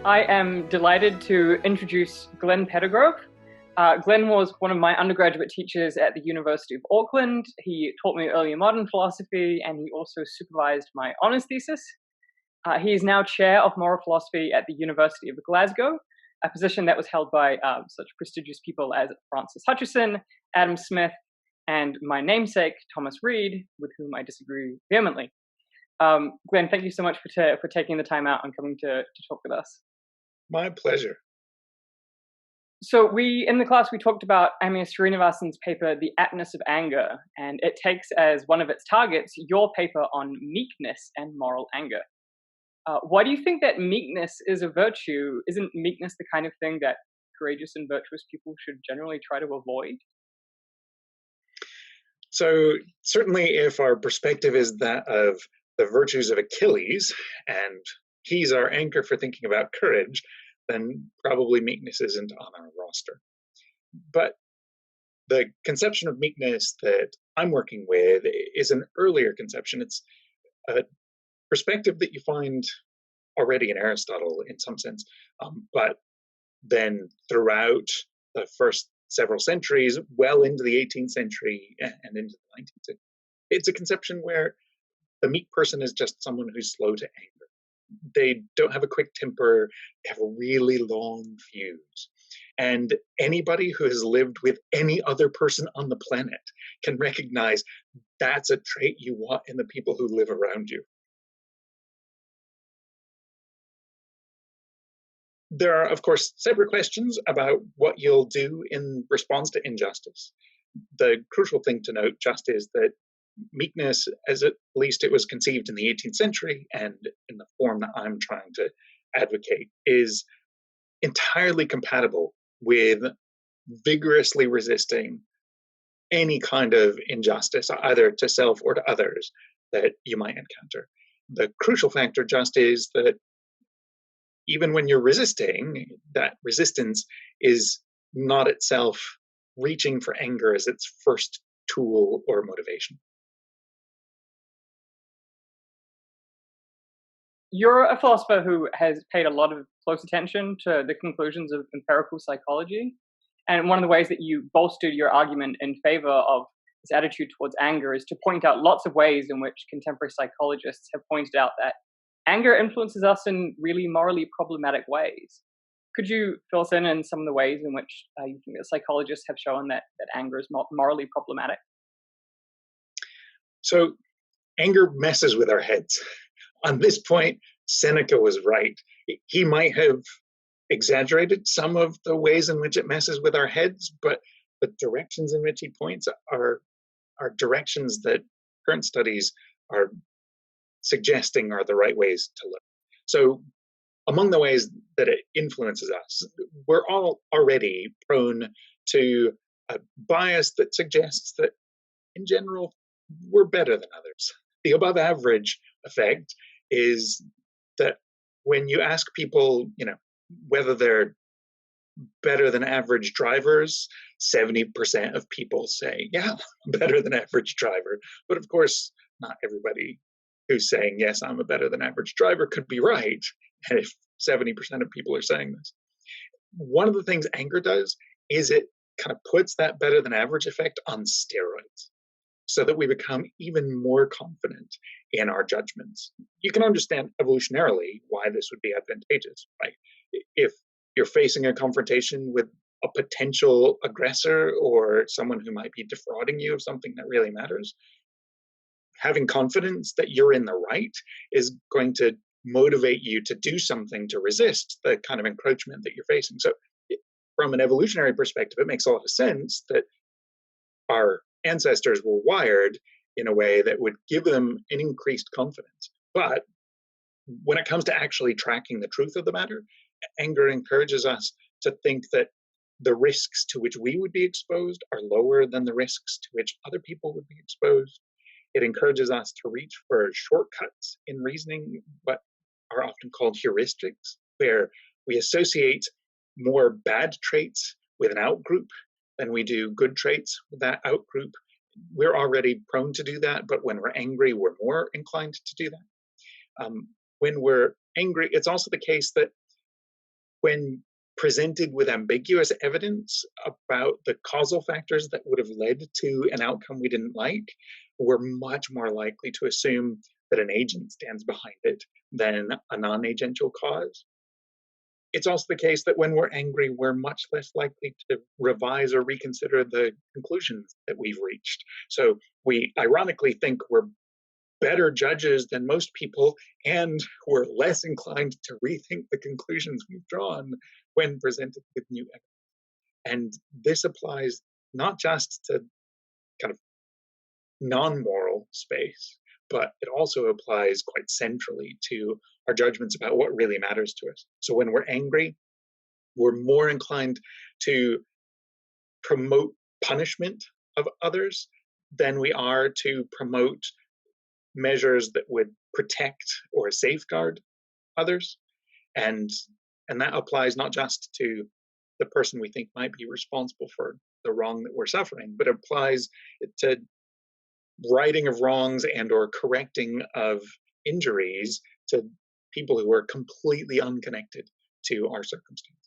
I am delighted to introduce Glen Pettigrove. Glen was one of my undergraduate teachers at the University of Auckland. He taught me early modern philosophy, and he also supervised my honours thesis. He is now chair of moral philosophy at the University of Glasgow, a position that was held by such prestigious people as Francis Hutcheson, Adam Smith, and my namesake, Thomas Reid, with whom I disagree vehemently. Glen, thank you so much for taking the time out and coming to talk with us. My pleasure. So in the class, we talked about Amir Srinivasan's paper, The Aptness of Anger, and it takes as one of its targets your paper on meekness and moral anger. Why do you think that meekness is a virtue? Isn't meekness the kind of thing that courageous and virtuous people should generally try to avoid? So certainly if our perspective is that of the virtues of Achilles, and he's our anchor for thinking about courage, then probably meekness isn't on our roster. But the conception of meekness that I'm working with is an earlier conception. It's a perspective that you find already in Aristotle in some sense, but then throughout the first several centuries, well into the 18th century and into the 19th century. It's a conception where the meek person is just someone who's slow to anger. They don't have a quick temper, they have a really long fuse. And anybody who has lived with any other person on the planet can recognize that's a trait you want in the people who live around you. There are, of course, separate questions about what you'll do in response to injustice. The crucial thing to note just is that meekness, as at least it was conceived in the 18th century and in the form that I'm trying to advocate, is entirely compatible with vigorously resisting any kind of injustice, either to self or to others, that you might encounter. The crucial factor just is that even when you're resisting, that resistance is not itself reaching for anger as its first tool or motivation. You're a philosopher who has paid a lot of close attention to the conclusions of empirical psychology. And one of the ways that you bolstered your argument in favor of this attitude towards anger is to point out lots of ways in which contemporary psychologists have pointed out that anger influences us in really morally problematic ways. Could you fill us in some of the ways in which you think that psychologists have shown that anger is morally problematic? So anger messes with our heads. On this point, Seneca was right. He might have exaggerated some of the ways in which it messes with our heads, but the directions in which he points are directions that current studies are suggesting are the right ways to look. So among the ways that it influences us, we're all already prone to a bias that suggests that in general, we're better than others. The above average effect is that when you ask people, whether they're better than average drivers, 70% of people say, yeah, I'm better than average driver. But of course, not everybody who's saying, yes, I'm a better than average driver could be right. And if 70% of people are saying this. One of the things anger does is it kind of puts that better than average effect on steroids, so that we become even more confident in our judgments. You can understand evolutionarily why this would be advantageous, right? If you're facing a confrontation with a potential aggressor or someone who might be defrauding you of something that really matters, having confidence that you're in the right is going to motivate you to do something to resist the kind of encroachment that you're facing. So from an evolutionary perspective, it makes a lot of sense that our ancestors were wired in a way that would give them an increased confidence. But when it comes to actually tracking the truth of the matter, anger encourages us to think that the risks to which we would be exposed are lower than the risks to which other people would be exposed. It encourages us to reach for shortcuts in reasoning, what are often called heuristics, where we associate more bad traits with an outgroup than we do good traits with that outgroup. We're already prone to do that, but when we're angry, we're more inclined to do that. When we're angry, it's also the case that when presented with ambiguous evidence about the causal factors that would have led to an outcome we didn't like, we're much more likely to assume that an agent stands behind it than a non-agential cause. It's also the case that when we're angry, we're much less likely to revise or reconsider the conclusions that we've reached. So we ironically think we're better judges than most people, and we're less inclined to rethink the conclusions we've drawn when presented with new evidence. And this applies not just to kind of non-moral space, but it also applies quite centrally to our judgments about what really matters to us. So when we're angry, we're more inclined to promote punishment of others than we are to promote measures that would protect or safeguard others. And that applies not just to the person we think might be responsible for the wrong that we're suffering, but applies to righting of wrongs and or correcting of injuries to people who are completely unconnected to our circumstance.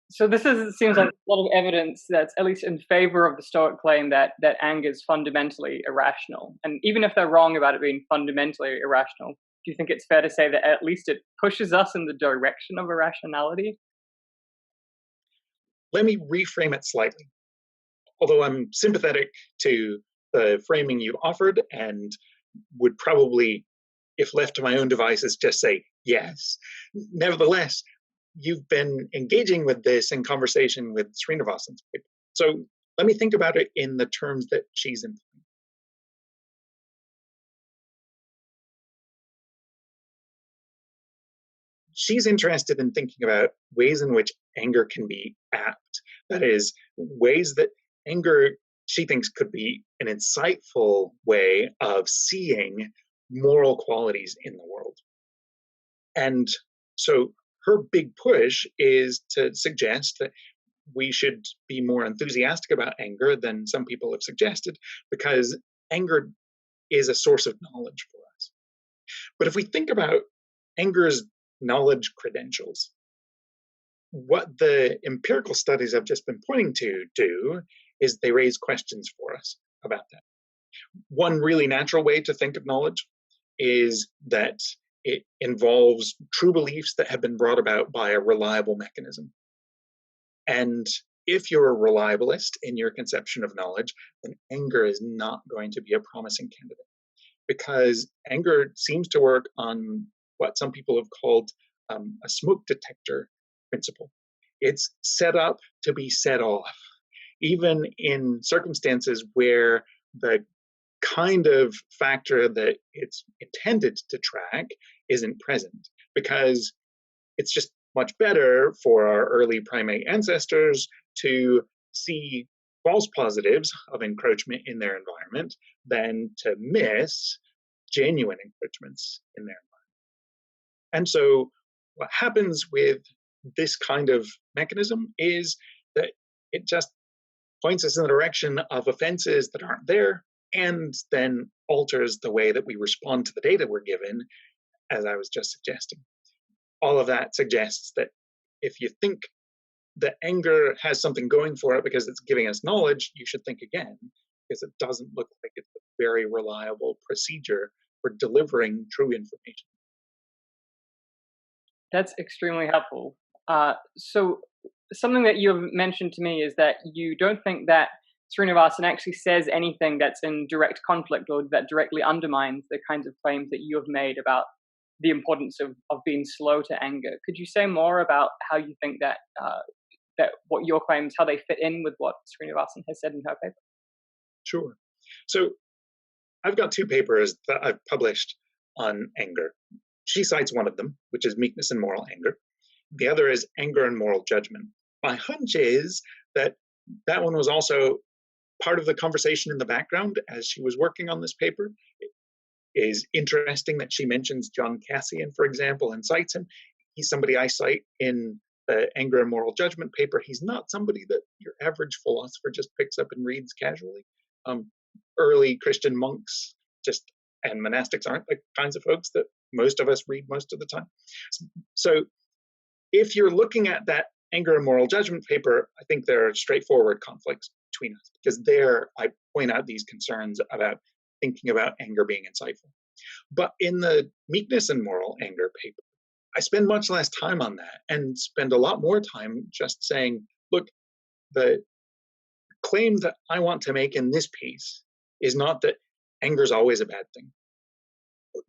So seems like a lot of evidence that's at least in favor of the Stoic claim that anger is fundamentally irrational. And even if they're wrong about it being fundamentally irrational, do you think it's fair to say that at least it pushes us in the direction of irrationality? Let me reframe it slightly. Although I'm sympathetic to the framing you've offered and would probably, if left to my own devices, just say yes. Nevertheless, you've been engaging with this in conversation with Srinivasan's paper. So let me think about it in the terms that she's employing. She's interested in thinking about ways in which anger can be apt. That is, ways that anger, she thinks, could be an insightful way of seeing moral qualities in the world. And so her big push is to suggest that we should be more enthusiastic about anger than some people have suggested, because anger is a source of knowledge for us. But if we think about anger's knowledge credentials, what the empirical studies I've just been pointing to do is they raise questions for us about that. One really natural way to think of knowledge is that it involves true beliefs that have been brought about by a reliable mechanism. And if you're a reliabilist in your conception of knowledge, then anger is not going to be a promising candidate, because anger seems to work on what some people have called a smoke detector principle. It's set up to be set off, even in circumstances where the kind of factor that it's intended to track isn't present, because it's just much better for our early primate ancestors to see false positives of encroachment in their environment than to miss genuine encroachments in their environment. And so what happens with this kind of mechanism is that it just points us in the direction of offenses that aren't there, and then alters the way that we respond to the data we're given, as I was just suggesting. All of that suggests that if you think that anger has something going for it because it's giving us knowledge, you should think again, because it doesn't look like it's a very reliable procedure for delivering true information. That's extremely helpful. So something that you have mentioned to me is that you don't think that Srinivasan actually says anything that's in direct conflict or that directly undermines the kinds of claims that you have made about the importance of being slow to anger. Could you say more about how you think that that what your claims, how they fit in with what Srinivasan has said in her paper? Sure. So I've got two papers that I've published on anger. She cites one of them, which is Meekness and Moral Anger. The other is Anger and Moral Judgment. My hunch is that that one was also part of the conversation in the background as she was working on this paper. It is interesting that she mentions John Cassian, for example, and cites him. He's somebody I cite in the Anger and Moral Judgment paper. He's not somebody that your average philosopher just picks up and reads casually. Early Christian monks and monastics aren't the kinds of folks that most of us read most of the time. So if you're looking at that anger and moral judgment paper, I think there are straightforward conflicts between us, because there I point out these concerns about thinking about anger being insightful. But in the meekness and moral anger paper, I spend much less time on that and spend a lot more time just saying, look, the claim that I want to make in this piece is not that anger is always a bad thing,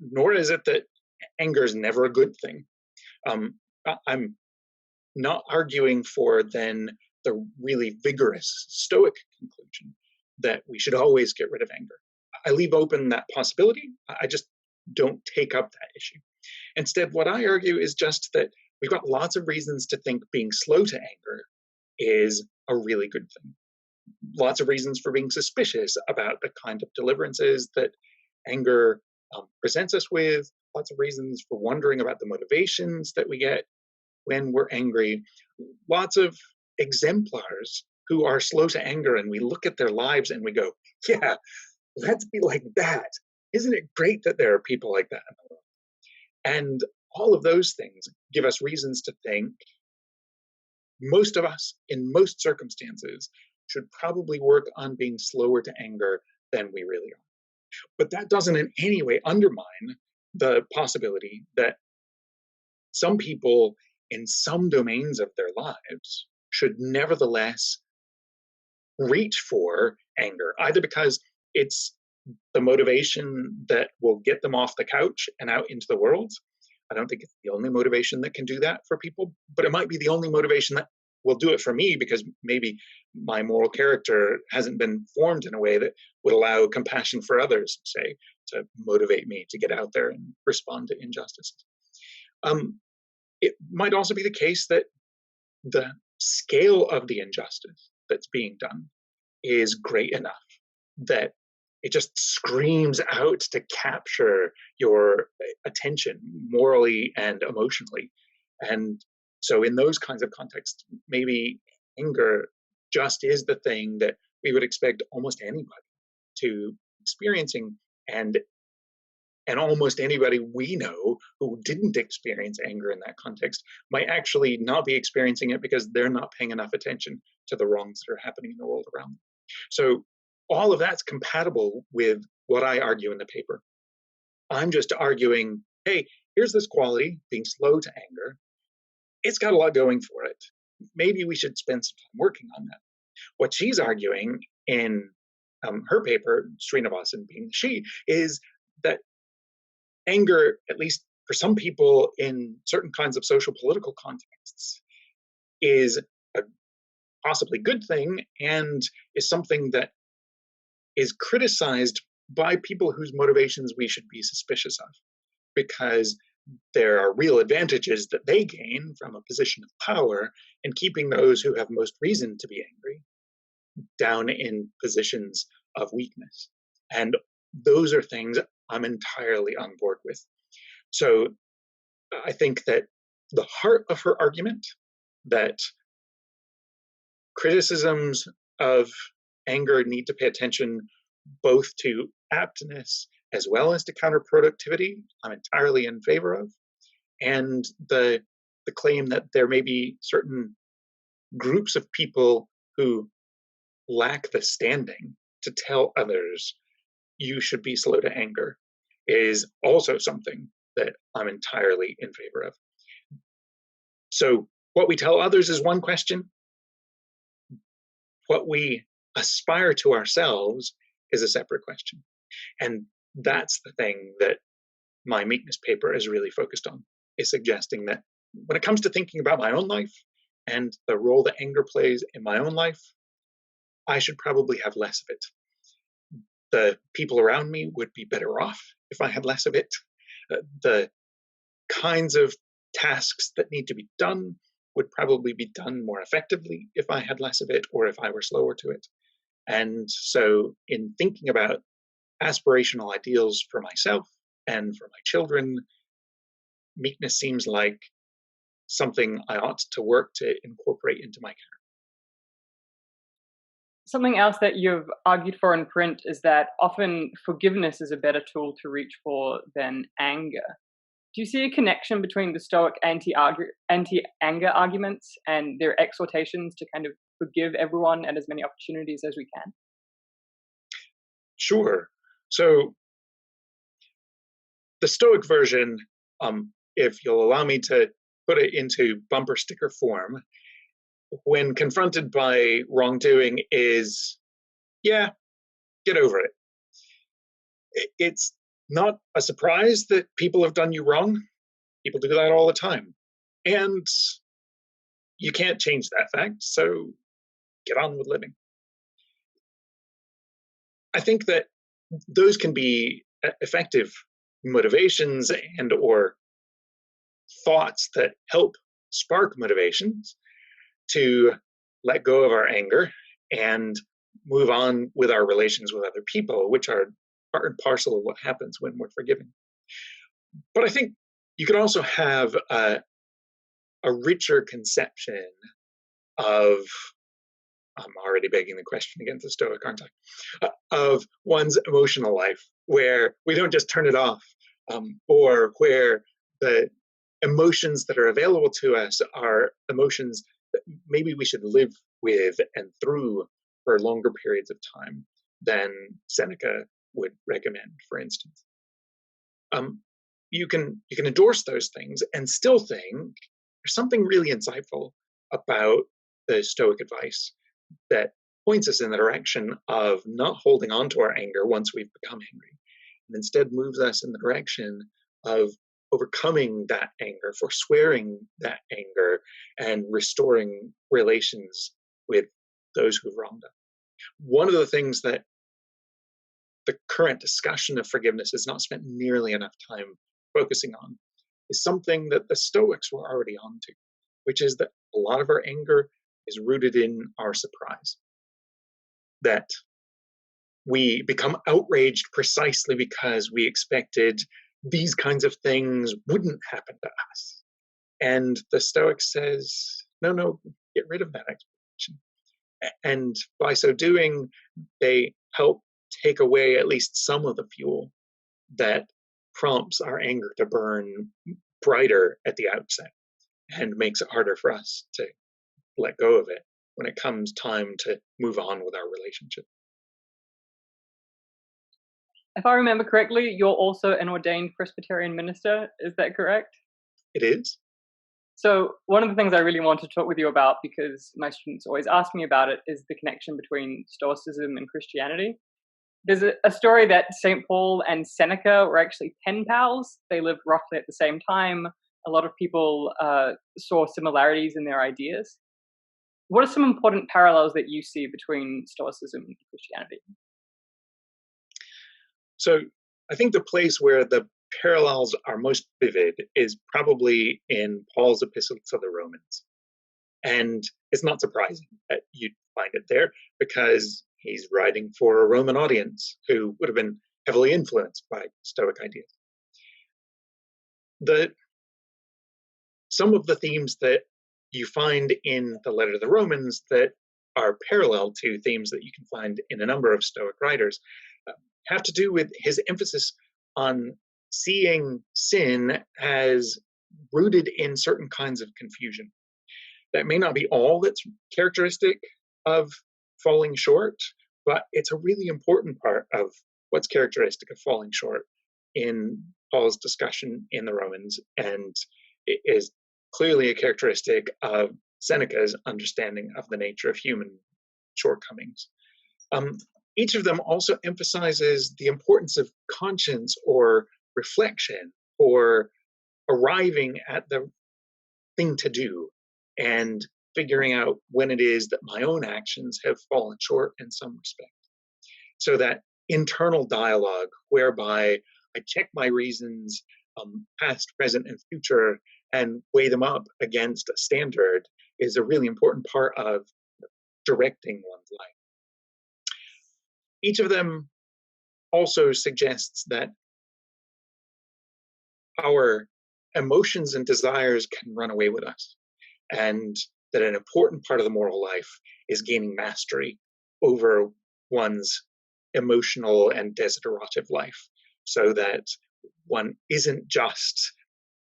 nor is it that anger is never a good thing. I'm not arguing for then the really vigorous Stoic conclusion that we should always get rid of anger. I leave open that possibility. I just don't take up that issue. Instead, what I argue is just that we've got lots of reasons to think being slow to anger is a really good thing. Lots of reasons for being suspicious about the kind of deliverances that anger presents us with. Lots of reasons for wondering about the motivations that we get when we're angry. Lots of exemplars who are slow to anger, and we look at their lives and we go, yeah, let's be like that. Isn't it great that there are people like that in the world? And all of those things give us reasons to think most of us, in most circumstances, should probably work on being slower to anger than we really are. But that doesn't in any way undermine the possibility that some people in some domains of their lives should nevertheless reach for anger, either because it's the motivation that will get them off the couch and out into the world. I don't think it's the only motivation that can do that for people, but it might be the only motivation that will do it for me, because maybe my moral character hasn't been formed in a way that would allow compassion for others, say, to motivate me to get out there and respond to injustices. It might also be the case that the scale of the injustice that's being done is great enough that it just screams out to capture your attention morally and emotionally. And so in those kinds of contexts, maybe anger just is the thing that we would expect almost anybody to experiencing, and almost anybody we know who didn't experience anger in that context might actually not be experiencing it because they're not paying enough attention to the wrongs that are happening in the world around them. So all of that's compatible with what I argue in the paper. I'm just arguing, hey, here's this quality, being slow to anger. It's got a lot going for it. Maybe we should spend some time working on that. What she's arguing in her paper, Srinivasan being she, is that anger, at least for some people in certain kinds of social political contexts, is a possibly good thing and is something that is criticized by people whose motivations we should be suspicious of, because there are real advantages that they gain from a position of power in keeping those who have most reason to be angry down in positions of weakness. And those are things I'm entirely on board with. So I think that the heart of her argument, that criticisms of anger need to pay attention both to aptness as well as to counterproductivity, I'm entirely in favor of. And the claim that there may be certain groups of people who lack the standing to tell others you should be slow to anger is also something that I'm entirely in favor of. So what we tell others is one question. What we aspire to ourselves is a separate question. And that's the thing that my meekness paper is really focused on, is suggesting that when it comes to thinking about my own life and the role that anger plays in my own life, I should probably have less of it. The people around me would be better off if I had less of it. The kinds of tasks that need to be done would probably be done more effectively if I had less of it, or if I were slower to it. And so in thinking about aspirational ideals for myself and for my children, meekness seems like something I ought to work to incorporate into my character. Something else that you've argued for in print is that often forgiveness is a better tool to reach for than anger. Do you see a connection between the Stoic anti-anger arguments and their exhortations to kind of forgive everyone at as many opportunities as we can? Sure. So the Stoic version, if you'll allow me to put it into bumper sticker form, when confronted by wrongdoing is, yeah, get over it. It's not a surprise that people have done you wrong. People do that all the time. And you can't change that fact, so get on with living. I think that those can be effective motivations and or thoughts that help spark motivations to let go of our anger and move on with our relations with other people, which are part and parcel of what happens when we're forgiving. But I think you can also have a richer conception of, I'm already begging the question against the Stoic, aren't I? Of one's emotional life, where we don't just turn it off, or where the emotions that are available to us are emotions that maybe we should live with and through for longer periods of time than Seneca would recommend, for instance. You can endorse those things and still think there's something really insightful about the Stoic advice that points us in the direction of not holding on to our anger once we've become angry, and instead moves us in the direction of overcoming that anger, forswearing that anger, and restoring relations with those who've wronged us. One of the things that the current discussion of forgiveness has not spent nearly enough time focusing on is something that the Stoics were already onto, which is that a lot of our anger is rooted in our surprise. That we become outraged precisely because we expected these kinds of things wouldn't happen to us. And the Stoic says, no, get rid of that expectation. And by so doing, they help take away at least some of the fuel that prompts our anger to burn brighter at the outset and makes it harder for us to let go of it when it comes time to move on with our relationship. If I remember correctly, you're also an ordained Presbyterian minister. Is that correct? It is. So one of the things I really want to talk with you about, because my students always ask me about it, is the connection between Stoicism and Christianity. There's a story that St. Paul and Seneca were actually pen pals. They lived roughly at the same time. A lot of people saw similarities in their ideas. What are some important parallels that you see between Stoicism and Christianity? So I think the place where the parallels are most vivid is probably in Paul's epistle to the Romans. And it's not surprising that you'd find it there because he's writing for a Roman audience who would have been heavily influenced by Stoic ideas. Some of the themes that you find in the letter to the Romans that are parallel to themes that you can find in a number of Stoic writers have to do with his emphasis on seeing sin as rooted in certain kinds of confusion. That may not be all that's characteristic of falling short, but it's a really important part of what's characteristic of falling short in Paul's discussion in the Romans, and it is clearly a characteristic of Seneca's understanding of the nature of human shortcomings. Each of them also emphasizes the importance of conscience or reflection or arriving at the thing to do and figuring out when it is that my own actions have fallen short in some respect. So that internal dialogue whereby I check my reasons, past, present, and future, and weigh them up against a standard is a really important part of directing one's life. Each of them also suggests that our emotions and desires can run away with us, and that an important part of the moral life is gaining mastery over one's emotional and desiderative life, so that one isn't just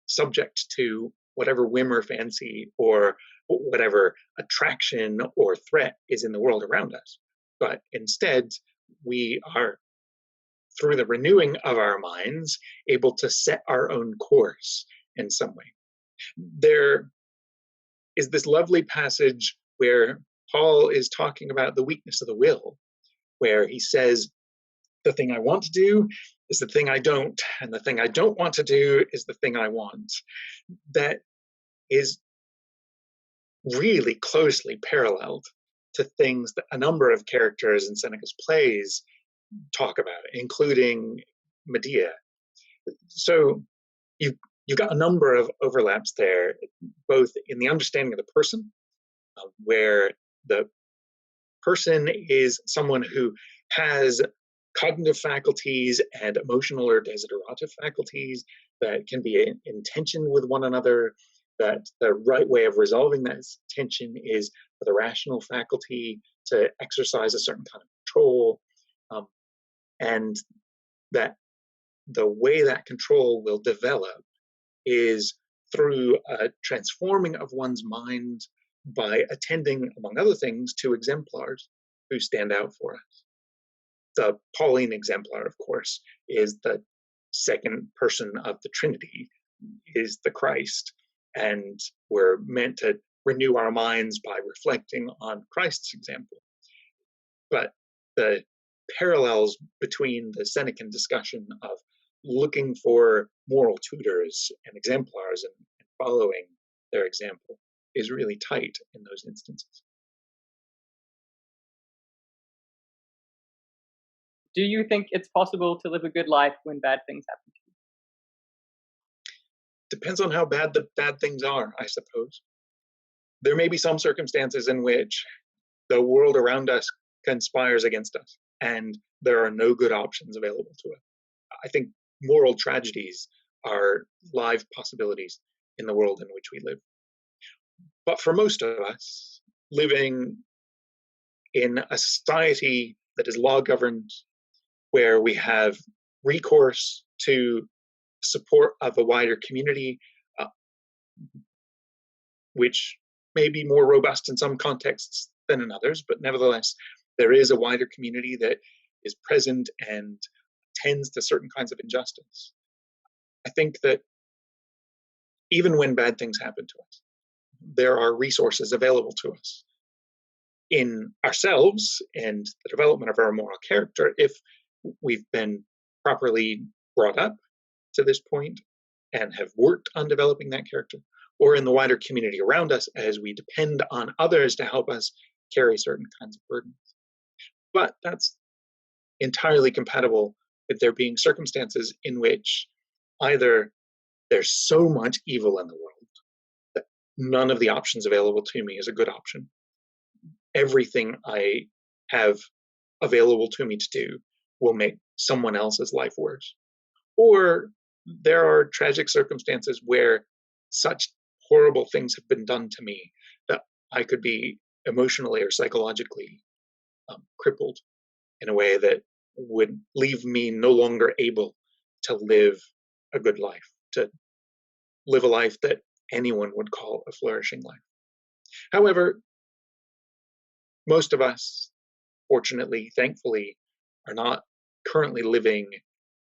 subject to whatever whim or fancy or whatever attraction or threat is in the world around us. But instead, we are, through the renewing of our minds, able to set our own course in some way. There is this lovely passage where Paul is talking about the weakness of the will, where he says, the thing I want to do is the thing I don't, and the thing I don't want to do is the thing I want. That is really closely paralleled to things that a number of characters in Seneca's plays talk about, including Medea. So you've got a number of overlaps there, both in the understanding of the person, where the person is someone who has cognitive faculties and emotional or desiderative faculties that can be in tension with one another, that the right way of resolving that tension is for the rational faculty to exercise a certain kind of control, and that the way that control will develop is through a transforming of one's mind by attending, among other things, to exemplars who stand out for us. The Pauline exemplar, of course, is the second person of the Trinity, is the Christ, and we're meant to renew our minds by reflecting on Christ's example. But the parallels between the Senecan discussion of looking for moral tutors and exemplars and following their example is really tight in those instances. Do you think it's possible to live a good life when bad things happen to you? Depends on how bad the bad things are, I suppose. There may be some circumstances in which the world around us conspires against us, and there are no good options available to us. I think moral tragedies are live possibilities in the world in which we live. But for most of us, living in a society that is law-governed, where we have recourse to support of a wider community, which may be more robust in some contexts than in others, but nevertheless, there is a wider community that is present and tends to certain kinds of injustice. I think that even when bad things happen to us, there are resources available to us in ourselves and the development of our moral character if we've been properly brought up to this point and have worked on developing that character, or in the wider community around us as we depend on others to help us carry certain kinds of burdens. But that's entirely compatible with there being circumstances in which either there's so much evil in the world that none of the options available to me is a good option. Everything I have available to me to do will make someone else's life worse. Or there are tragic circumstances where such horrible things have been done to me that I could be emotionally or psychologically crippled in a way that would leave me no longer able to live a good life, to live a life that anyone would call a flourishing life. However, most of us, fortunately, thankfully, are not currently living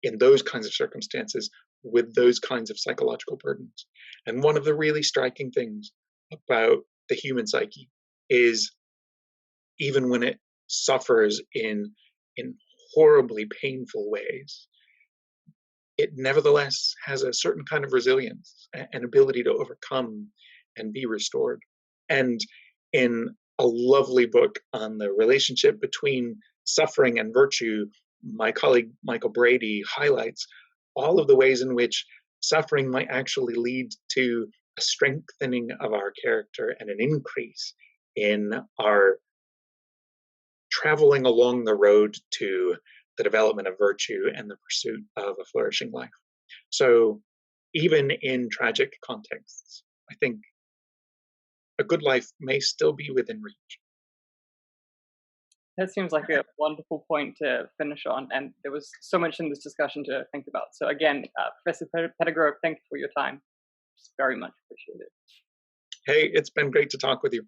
in those kinds of circumstances with those kinds of psychological burdens. And one of the really striking things about the human psyche is even when it suffers in horribly painful ways, it nevertheless has a certain kind of resilience and ability to overcome and be restored. And in a lovely book on the relationship between suffering and virtue, my colleague Michael Brady highlights all of the ways in which suffering might actually lead to a strengthening of our character and an increase in our traveling along the road to the development of virtue and the pursuit of a flourishing life. So even in tragic contexts, I think a good life may still be within reach. That seems like a wonderful point to finish on, and there was so much in this discussion to think about. So again, Professor Pettigrove, thank you for your time. It's very much appreciated. Hey, it's been great to talk with you.